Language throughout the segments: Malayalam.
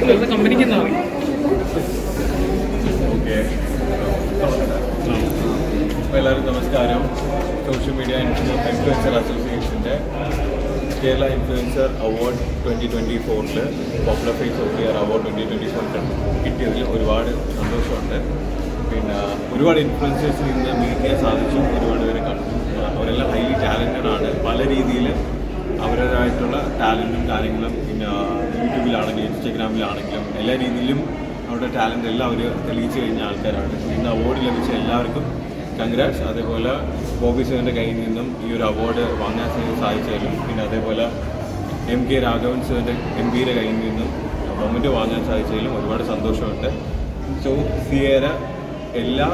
കമ്പനിക്ക് എന്താ ഓക്കെ. എല്ലാവർക്കും നമസ്കാരം. സോഷ്യൽ മീഡിയ ഇൻഫ്ലുവൻസർ അസോസിയേഷൻ്റെ Kerala influencer award 2024 popular face of the year award 2024 കിട്ടിയതിൽ ഒരുപാട് സന്തോഷമുണ്ട്. പിന്നെ ഒരുപാട് ഇൻഫ്ലുവൻസേഴ്സിൽ നിന്ന് മീറ്റ് ചെയ്യാൻ സാധിച്ചു. ഒരുപാട് പേരെ കണ്ടു. അവരെല്ലാം ഹൈലി ടാലൻറ്റഡ് ആണ്. പല രീതിയിൽ അവരുടേതായിട്ടുള്ള ടാലൻറ്റും കാര്യങ്ങളും പിന്നെ യൂട്യൂബിലാണെങ്കിലും ഇൻസ്റ്റഗ്രാമിലാണെങ്കിലും എല്ലാ രീതിയിലും അവരുടെ ടാലൻ്റ് എല്ലാം അവർ തെളിയിച്ചു കഴിഞ്ഞ ആൾക്കാരാണ്. ഇന്ന് അവാർഡ് ലഭിച്ച എല്ലാവർക്കും കൺഗ്രാറ്റ്സ്. അതേപോലെ ബോബി സാറിൻ്റെ കയ്യിൽ നിന്നും ഈ ഒരു അവാർഡ് വാങ്ങാൻ സാധിച്ചാലും പിന്നെ അതേപോലെ MK രാഘവൻ സാറിൻ്റെ MPയുടെ കയ്യിൽ നിന്നും മൊമെൻ്റ് വാങ്ങാൻ സാധിച്ചാലും ഒരുപാട് സന്തോഷമുണ്ട്. സോ സിയേര എല്ലാ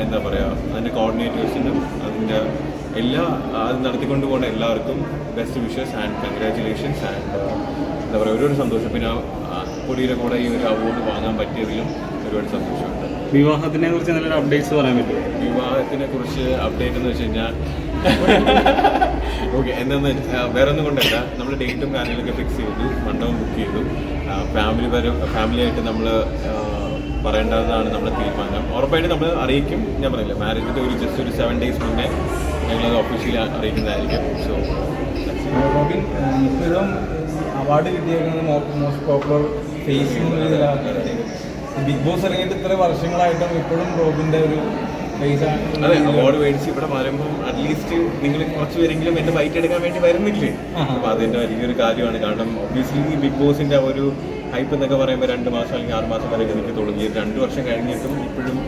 എന്താ പറയുക അതിൻ്റെ കോർഡിനേറ്റേഴ്സിനും അതിൻ്റെ എല്ലാ അത് നടത്തിക്കൊണ്ട് പോകുന്ന എല്ലാവർക്കും best wishes and congratulations and എന്താ പറയുക ഒരുപാട് സന്തോഷം. പിന്നെ കൊടിയുടെ കൂടെ ഈ ഒരു അവാർഡ് വാങ്ങാൻ പറ്റിയതിലും ഒരുപാട് സന്തോഷമുണ്ട്. വിവാഹത്തിനെ കുറിച്ച് നല്ലൊരു അപ്ഡേറ്റ്സ് പറയാൻ പറ്റുമോ? വിവാഹത്തിനെ കുറിച്ച് അപ്ഡേറ്റ് എന്ന് വെച്ച് കഴിഞ്ഞാൽ ഓക്കെ എന്താണെന്ന് വേറെ ഒന്നും കൊണ്ടല്ല, നമ്മൾ ഡേറ്റും കാര്യങ്ങളൊക്കെ ഫിക്സ് ചെയ്തു, മണ്ഡപം ബുക്ക് ചെയ്തു. ഫാമിലിയായിട്ട് നമ്മൾ പറയേണ്ടതാണ് നമ്മുടെ തീരുമാനം. ഉറപ്പായിട്ട് നമ്മൾ അറിയിക്കും. ഞാൻ പറയില്ല, മാരേജിൻ്റെ ജസ്റ്റ് ഒരു 7 days മുന്നേ ഞങ്ങളത് ഒഫീഷ്യലി അറിയിക്കുന്നതായിരിക്കും. സോ റോബിൻ ഇപ്പോഴും അവാർഡ് കിട്ടിയേക്കുന്നത് most popular face Bigg Boss ഇറങ്ങിയിട്ട് ഇത്ര വർഷങ്ങളായിട്ടും ഇപ്പോഴും റോബിൻ്റെ ഒരു ഫേസ് ആണ്. അതെ, അവാർഡ് മേടിച്ച് ഇവിടെ വരുമ്പം അറ്റ്ലീസ്റ്റ് നിങ്ങൾ കുറച്ച് പേരെങ്കിലും എൻ്റെ ബൈറ്റ് എടുക്കാൻ വേണ്ടി വരുന്നില്ലേ? അപ്പോൾ അതിൻ്റെ വലിയൊരു കാര്യമാണ്. കാരണം ഒബ്വിയസ്ലി ബിഗ് ബോസിൻ്റെ ഒരു ഹൈപ്പ് എന്നൊക്കെ പറയുമ്പോൾ 2 മാസം അല്ലെങ്കിൽ 6 മാസം വരെ എനിക്ക് തുടങ്ങി. 2 വർഷം കഴിഞ്ഞിട്ടും ഇപ്പോഴും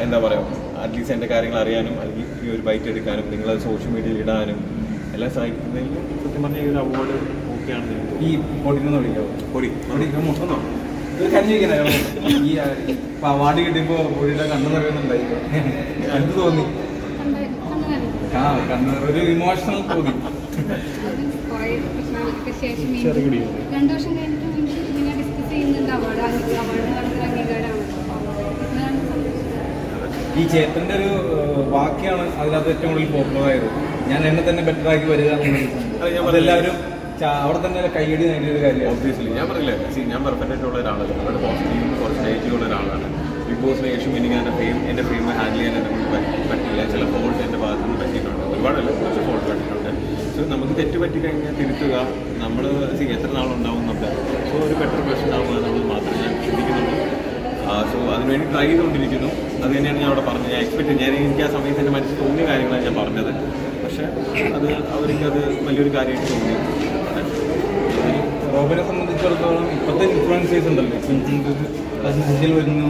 എന്താ പറയുക അറ്റ്ലീസ്റ്റ് എൻ്റെ കാര്യങ്ങൾ അറിയാനും അല്ലെങ്കിൽ ഈ ഒരു ബൈറ്റ് എടുക്കാനും നിങ്ങളത് സോഷ്യൽ മീഡിയയിൽ ഇടാനും എല്ലാം സഹായിക്കുന്നതിൽ സത്യം പറഞ്ഞാൽ ഈ ഒരു അവാർഡ് ഓക്കെയാണ്. ഈ പൊടിന്ന് വിളിക്കാമോ? പൊടി മൊത്തം ഒരു കഞ്ഞിരിക്കുന്ന ഈ അവാർഡ് കിട്ടിയപ്പോൾ പൊടിയുടെ കണ്ണു നിറയുന്നുണ്ടായി. എന്ത് തോന്നി? കണ്ണു ഒരു ഇമോഷണൽ തോന്നി. ഈ ചേട്ടൻ്റെ ഒരു വാക്യാണ് അതിനകത്ത് ഏറ്റവും കൂടുതൽ പോപ്പുലർ ആയത്. ഞാൻ എന്നെ തന്നെ ബെറ്റർ ആക്കി വരിക. അതെല്ലാവരും അവിടെ തന്നെ കൈയടി നേടിയൊരു കാര്യമാണ്. ഒബ്വിയസ്ലി ഞാൻ പറയില്ലേ, ഞാൻ പെർഫെക്റ്റ് ആയിട്ടുള്ള ഒരാളല്ല. നമ്മുടെ പോസിറ്റീവ് കുറച്ച് നെഗറ്റീവുള്ള ഒരാളാണ്. ബിഗ് ബോസിന് ശേഷം എനിക്ക് എൻ്റെ ഫെയിം ഹാൻഡിൽ ചെയ്യാൻ എനിക്ക് പറ്റില്ല. ചില ഫോൾട്ട് എൻ്റെ ഭാഗത്ത് നിന്ന് പറ്റിയിട്ടുണ്ട്. ഒരുപാടല്ല, കുറച്ച് ഫോൾട്ട് പറ്റിയിട്ടുണ്ട്. സോ നമുക്ക് തെറ്റ് പറ്റിക്കഴിഞ്ഞാൽ തിരുത്തുക. നമ്മൾ എത്ര നാളുണ്ടാവുന്നുണ്ട്. സോ ഒരു ബെറ്റർ പേഴ്സൺ ആവുക എന്നുള്ളത് മാത്രമേ ഞാൻ ചിന്തിക്കുന്നുള്ളൂ. സോ അതിനുവേണ്ടി ട്രൈ ചെയ്തുകൊണ്ടിരിക്കുന്നു. അത് തന്നെയാണ് ഞാൻ അവിടെ പറഞ്ഞത്. ഞാൻ എനിക്ക് ആ സമയത്ത് എൻ്റെ മനസ്സിൽ തോന്നിയ കാര്യങ്ങളാണ് ഞാൻ പറഞ്ഞത്. പക്ഷേ അത് അവർക്കത് വലിയൊരു കാര്യമായിട്ട് തോന്നി. റോബിനെ സംബന്ധിച്ചിടത്തോളം ഇപ്പോഴത്തെ ഇൻഫ്ലുവൻസേഴ്സ് ഉണ്ടല്ലോ, ഡിജിറ്റൽ വരുന്നു,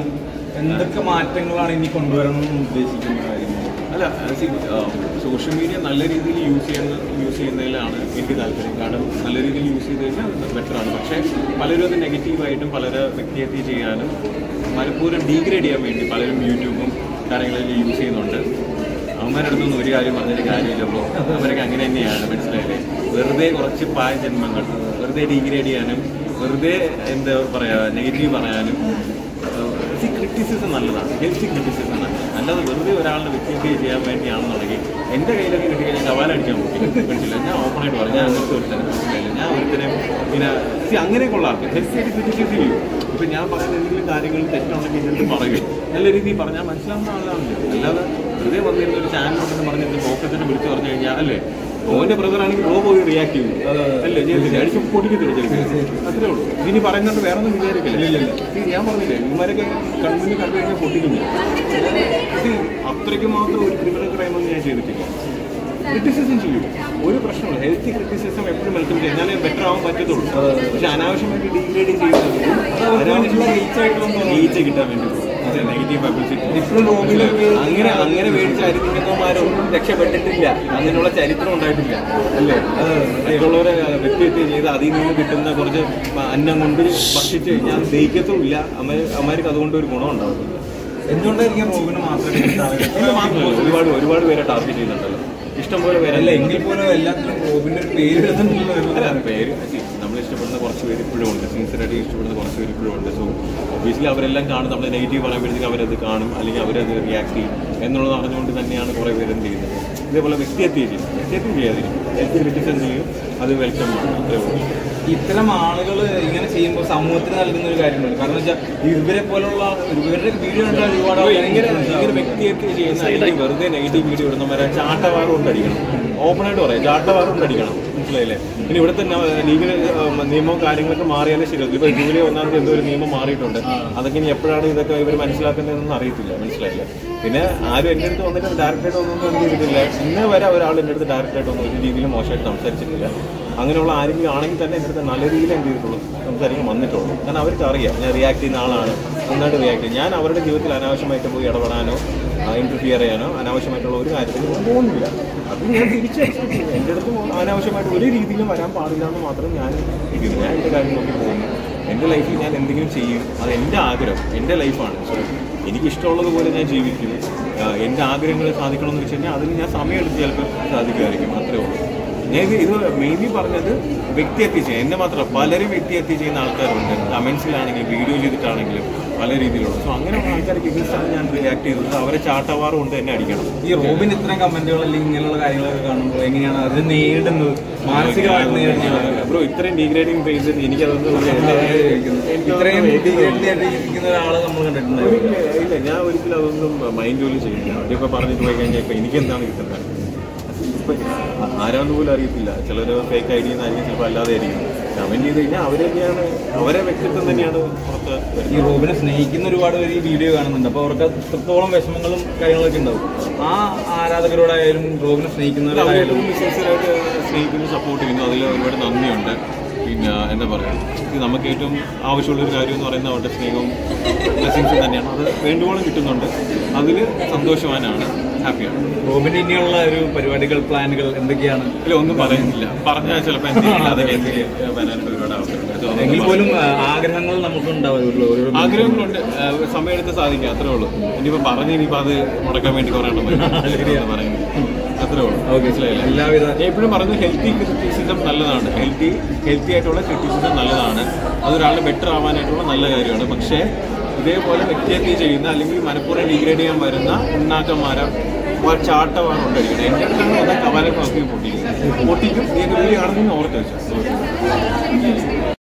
എന്തൊക്കെ മാറ്റങ്ങളാണ് ഇനി കൊണ്ടുവരണമെന്ന് ഉദ്ദേശിക്കുന്ന കാര്യങ്ങൾ? അല്ല, സോഷ്യൽ മീഡിയ നല്ല രീതിയിൽ യൂസ് ചെയ്യുന്നതിലാണ് എനിക്ക് താല്പര്യം. കാരണം നല്ല രീതിയിൽ യൂസ് ചെയ്ത് കഴിഞ്ഞാൽ ബെറ്ററാണ്. പക്ഷേ പലരും അത് നെഗറ്റീവായിട്ടും പലരെ വ്യക്തിഹത്യ ചെയ്യാനും മനഃപൂർവ്വം ഡീഗ്രേഡ് ചെയ്യാൻ വേണ്ടി പലരും യൂട്യൂബും കാര്യങ്ങളെല്ലാം യൂസ് ചെയ്യുന്നുണ്ട്. അവന്മാരുടെ അടുത്തൊന്നും ഒരു കാര്യം പറഞ്ഞൊരു കാര്യമില്ലപ്പോൾ അവരൊക്കെ അങ്ങനെ തന്നെയാണ്, മനസ്സിലായില്ലേ? വെറുതെ കുറച്ച് ജന്മങ്ങൾ വെറുതെ ഡീഗ്രേഡ് ചെയ്യാനും വെറുതെ എന്താ പറയുക നെഗറ്റീവ് പറയാനും. ക്രിറ്റിസിസം നല്ലതാണ്, ഹെൽത്തി ക്രിറ്റിസിസം ആണ്. അല്ലാതെ വെറുതെ ഒരാളുടെ വ്യക്തിഹത്യ ചെയ്യാൻ വേണ്ടിയാണെന്നുണ്ടെങ്കിൽ എൻ്റെ കയ്യിലൊക്കെ കിട്ടിക്കഴിഞ്ഞാൽ കവാലടിക്കാൻ പറ്റില്ല. ഞാൻ ഓപ്പണായിട്ട് പറഞ്ഞു, ഞാൻ അങ്ങനത്തെ ഒരുത്തരം മനസ്സിലായില്ല. ഞാൻ ഒരുത്തരം പിന്നെ അങ്ങനെയൊക്കെ ഉള്ള ആൾക്ക് ഹെൽത്തിയായിട്ട് ക്രിറ്റിസൈസ് ചെയ്യും. ഇപ്പം ഞാൻ പറയുന്ന എന്തെങ്കിലും കാര്യങ്ങൾ തെറ്റുണ്ടെങ്കിൽ എൻ്റെ പറയും, നല്ല രീതിയിൽ പറഞ്ഞാൽ മനസ്സിലാവുന്ന ആളാണല്ലോ. അല്ലാതെ വെറുതെ വന്നിരുന്ന ഒരു ചാനൽ ഉണ്ടെന്ന് പറഞ്ഞിട്ട് ഫോക്കസിനെ വിളിച്ച് പറഞ്ഞു കഴിഞ്ഞാൽ അല്ലേ, ഓൻ്റെ ബ്രദറാണെങ്കിൽ ഓ പോയി റിയാക്ട് ചെയ്യും അല്ലേ, ചെയ്തില്ല, അടിച്ച് പൊടിക്കത്തില്ല ചിലപ്പോൾ. അത്രേ ഉള്ളൂ. ഇനി പറയുന്നുണ്ട് വേറെ ഒന്നും വിചാരിക്കില്ല. ഞാൻ പറഞ്ഞില്ലേ, ഇവന്മാരൊക്കെ കണ്ണിന് കണ്ടു കഴിഞ്ഞാൽ പൊട്ടിക്കുന്നു. ഇത് അത്രയ്ക്ക് മാത്രം ഒരു ക്രിമിനൽ ക്രൈമൊന്നും ഞാൻ ചെയ്തിട്ടില്ല. ക്രിറ്റിസിസം ചെയ്യും, ഒരു പ്രശ്നമില്ല. ഹെൽത്തി ക്രിറ്റിസിസം എപ്പോഴും വെൽക്കം ചെയ്യാം. ഞാൻ ബെറ്റർ ആവാൻ പറ്റത്തുള്ളൂ. പക്ഷെ അനാവശ്യമായിട്ട് ഡീഗ്രേഡ് ചെയ്യുന്നത് റീച്ച് കിട്ടാൻ വേണ്ടി നെഗറ്റീവ് പബ്ലിസിറ്റി അങ്ങനെ മേടിച്ചായിരിക്കുന്നവന്മാരൊന്നും രക്ഷപ്പെട്ടിട്ടില്ല. അങ്ങനെയുള്ള ചരിത്രം ഉണ്ടായിട്ടില്ല അല്ലേ? മറ്റുള്ളവരെ വ്യക്തിഹത്യ ചെയ്ത് അതിൽ നിന്ന് കിട്ടുന്ന കുറച്ച് അന്നം കൊണ്ട് ഭക്ഷിച്ച് കഴിഞ്ഞാൽ ദഹിക്കത്തുമില്ല. അമ്മമാർക്ക് അതുകൊണ്ട് ഒരു ഗുണം ഉണ്ടാവും. എന്തുകൊണ്ടായിരിക്കും റോബിന് മാത്രമേ ഒരുപാട് പേരെ ടാർഗറ്റ് ചെയ്യുന്നുണ്ടല്ലോ, ഇഷ്ടംപോലെ പേരല്ല. എങ്കിൽ പോലും എല്ലാത്തിനും റോബിന്റെ ഒരു പേര് പേര് നമ്മൾ ഇഷ്ടപ്പെടുന്ന കുറച്ച് പേര് ഇപ്പോഴും ഉണ്ട്. സിൻസിയറായിട്ട് ഇഷ്ടപ്പെടുന്ന കുറച്ച് പേര് ഇപ്പോഴും ഉണ്ട്. സോ ഒബ്വിയസ്ലി അവരെല്ലാം കാണും. നമ്മൾ നെഗറ്റീവ് പറയുമ്പോഴത്തേക്ക് അവരത് കാണും, അല്ലെങ്കിൽ അവരത് റിയാക്ട് ചെയ്യും എന്നുള്ളത് അറിഞ്ഞുകൊണ്ട് തന്നെയാണ് കുറേ പേരും ചെയ്യുന്നത്. ഇതേപോലെ വ്യക്തിഹത്യ ചെയ്യാതിരിക്കും, ഹെൽത്ത് ക്രിറ്റിസിസം ചെയ്യും, അത് വെൽക്കം ആണ്. അത്രേ ഉള്ളൂ. ഈ ഇത്തരം ആളുകൾ ഇങ്ങനെ ചെയ്യുമ്പോൾ സമൂഹത്തിന് നൽകുന്ന ഒരു കാര്യമുണ്ട്. കാരണം വെച്ചാൽ ഇവരെ പോലുള്ള ഇവരുടെ വീഡിയോ കണ്ടാൽ ഒരുപാട് ഇങ്ങനെ വ്യക്തിയൊക്കെ ചെയ്യുന്ന അല്ലെങ്കിൽ വെറുതെ നെഗറ്റീവ് വീഡിയോ ഇടുന്നവരെ ചാട്ടവാറ് കൊണ്ടടിക്കണം. ഓപ്പണായിട്ട് പറയാം, ചാട്ടവാറ് കൊണ്ടടിക്കണം. മനസ്സിലായില്ലേ? ഇനി ഇവിടുത്തെ ലീഗൽ നിയമവും കാര്യങ്ങളൊക്കെ മാറിയാലും ശരി. ഇപ്പോൾ ജൂലൈ 1-ാം തീയതി എന്തോ ഒരു നിയമം മാറിയിട്ടുണ്ട്. അതൊക്കെ ഇനി എപ്പോഴാണ് ഇതൊക്കെ ഇവർ മനസ്സിലാക്കുന്നതെന്നൊന്നും അറിയത്തില്ല. മനസ്സിലായില്ലേ? പിന്നെ ആരും എൻ്റെ അടുത്ത് വന്നിട്ട് ഡയറക്റ്റായിട്ട് ഒന്നും എന്ത് ചെയ്തിട്ടില്ല. ഇന്ന് വരെ ഒരാൾ എൻ്റെ അടുത്ത് ഡയറക്റ്റായിട്ട് ഒന്നും ഒരു രീതിയിലും മോശമായിട്ട് സംസാരിച്ചിട്ടില്ല. അങ്ങനെയുള്ള ആരെങ്കിലും ആണെങ്കിൽ തന്നെ എൻ്റെ അടുത്ത് നല്ല രീതിയിൽ എന്ത് ചെയ്തിട്ടുള്ളൂ, സംസാരിക്കാൻ വന്നിട്ടുള്ളൂ. കാരണം അവർക്ക് അറിയാം ഞാൻ റിയാക്ട് ചെയ്യുന്ന ആളാണ്, നന്നായിട്ട് റിയാക്ട് ചെയ്യും. ഞാൻ അവരുടെ ജീവിതത്തിൽ അനാവശ്യമായിട്ട് പോയി ഇടപെടാനോ ഇന്റർഫിയർ ചെയ്യാനോ അനാവശ്യമായിട്ടുള്ള ഒരു കാര്യത്തിൽ പോകുന്നില്ല. അത് ഞാൻ തിരിച്ച് എൻ്റെ അടുത്ത് അനാവശ്യമായിട്ട് ഒരു രീതിയിലും വരാൻ പാടില്ല എന്ന് മാത്രം ഞാൻ ഇരിക്കുന്നു. ഞാൻ എൻ്റെ കാര്യം നോക്കി പോകുന്നു. എൻ്റെ ലൈഫിൽ ഞാൻ എന്തെങ്കിലും ചെയ്യും, അത് എൻ്റെ ആഗ്രഹം, എൻ്റെ ലൈഫാണ്. സോ എനിക്കിഷ്ടമുള്ളതുപോലെ ഞാൻ ജീവിക്കും. എൻ്റെ ആഗ്രഹങ്ങൾ സാധിക്കണമെന്ന് വെച്ച് കഴിഞ്ഞാൽ അതിന് ഞാൻ സമയമെടുത്ത് ചിലപ്പോൾ സാധിക്കുമായിരിക്കും. അത്രേ ഉള്ളൂ. ഞാൻ ഇത് മെയിൻലി പറഞ്ഞത് വ്യക്തിഹത്യ ചെയ്യുക. എന്നെ മാത്രം പലരും വ്യക്തിഹത്യ ചെയ്യുന്ന ആൾക്കാരുണ്ട്. കമൻസിലാണെങ്കിലും വീഡിയോ ചെയ്തിട്ടാണെങ്കിലും പല രീതിയിലുള്ള. സോ അങ്ങനെയുള്ള ആൾക്കാർക്ക് ഇഗ്നിസ്റ്റാണ് ഞാൻ റിയാക്ട് ചെയ്തത്. അവരെ ചാട്ടവാറ് കൊണ്ട് തന്നെ അടിക്കണം. ഈ റോബിൻ ഇത്തരം കമന്റുകൾ അല്ലെങ്കിൽ ഇങ്ങനെയുള്ള കാര്യങ്ങളൊക്കെ കാണുമ്പോൾ എങ്ങനെയാണ് അത് നേരിടുന്നത്, മാനസികമായിട്ട് നേരിടുന്നത്? ബ്രോ ഇത്രയും ഡീഗ്രേഡിങ് ഫേസ് എനിക്കതൊന്നും ഇത്രയും ഇരിക്കുന്ന ഒരാളെ നമ്മൾ കണ്ടിട്ടുണ്ടായിരുന്നു. ഇല്ല, ഞാൻ ഒരിക്കലും അതൊന്നും മൈൻഡ് പോലും ചെയ്യുന്നില്ല. അവരിപ്പോൾ പറഞ്ഞിട്ട് പോയി കഴിഞ്ഞാൽ ഇപ്പം എനിക്കെന്താണ് കിട്ടുന്നത് ആരാന്ന് പോലും അറിയത്തില്ല. ചിലർ ഫേക്ക് ഐ ഡി എന്നായിരിക്കും, ചിലപ്പോൾ അല്ലാതെ ആയിരിക്കും. കമന്റ് ചെയ്ത് കഴിഞ്ഞാൽ അവർ തന്നെയാണ്, അവരെ വ്യക്തിത്വം തന്നെയാണ് പുറത്ത്. ഈ റോബിനെ സ്നേഹിക്കുന്ന ഒരുപാട് പേര് ഈ വീഡിയോ കാണുന്നുണ്ട്. അപ്പോൾ അവർക്ക് എത്രത്തോളം വിഷമങ്ങളും കാര്യങ്ങളൊക്കെ ഉണ്ടാവും. ആ ആരാധകരോടായാലും റോബിനെ സ്നേഹിക്കുന്നവരായാലും സിൻസിയറായിട്ട് സ്നേഹിക്കുന്നു, സപ്പോർട്ട് ചെയ്യുന്നു. അതിൽ ഒരുപാട് നന്ദിയുണ്ട്. പിന്നെ എന്താ പറയുക, ഇത് നമുക്ക് ഏറ്റവും ആവശ്യമുള്ളൊരു കാര്യം എന്ന് പറയുന്നത് അവരുടെ സ്നേഹവും ബ്ലെസ്സിങ്സും തന്നെയാണ്. അത് വേണ്ടുവോളം കിട്ടുന്നുണ്ട്. അതിൽ സന്തോഷവാനാണ്, ഹാപ്പിയാണ്. റോബിന്റെ ഇനിയുള്ള ഒരു പരിപാടികൾ, പ്ലാനുകൾ എന്തൊക്കെയാണ്? ഇല്ല, ഒന്നും പറയുന്നില്ല. പറഞ്ഞാൽ ചിലപ്പോൾ അതൊക്കെ വരാനായിട്ട് ഒരുപാട് അവസരമുണ്ട്. എങ്കിൽ പോലും ആഗ്രഹങ്ങൾ നമുക്കുണ്ടാവുമല്ലോ, ആഗ്രഹങ്ങളുണ്ട്. സമയമെടുത്ത് സാധിക്കും, അത്രേ ഉള്ളൂ. ഇനിയിപ്പോൾ പറഞ്ഞ് ഇനിയിപ്പോൾ അത് മുടക്കാൻ വേണ്ടി കുറേ പറയുന്നത് അത്രേ ഉള്ളൂ. മനസ്സിലായില്ല? എല്ലാവിധ ഞാൻ എപ്പോഴും പറഞ്ഞു ഹെൽത്തി ക്രിറ്റിസിസം നല്ലതാണ്. ഹെൽത്തി ആയിട്ടുള്ള ക്രിറ്റിസിസം നല്ലതാണ്. അതൊരാളുടെ ബെറ്റർ ആവാനായിട്ടുള്ള നല്ല കാര്യമാണ്. പക്ഷേ ഇതേപോലെ വ്യക്തിഹത്യ ചെയ്യുന്ന അല്ലെങ്കിൽ മനഃപൂർവ്വം ഡീഗ്രേഡ് ചെയ്യാൻ വരുന്ന ഉണ്ടാക്കന്മാരെ ചാട്ടവാണ് ഉണ്ടായിരിക്കണം. എൻ്റെ അടുത്താണ് വന്ന കവാലൊക്കെ പൊട്ടിക്കും. നീ വീഡിയോ ആണെന്ന് ഓർത്ത് വെച്ചു.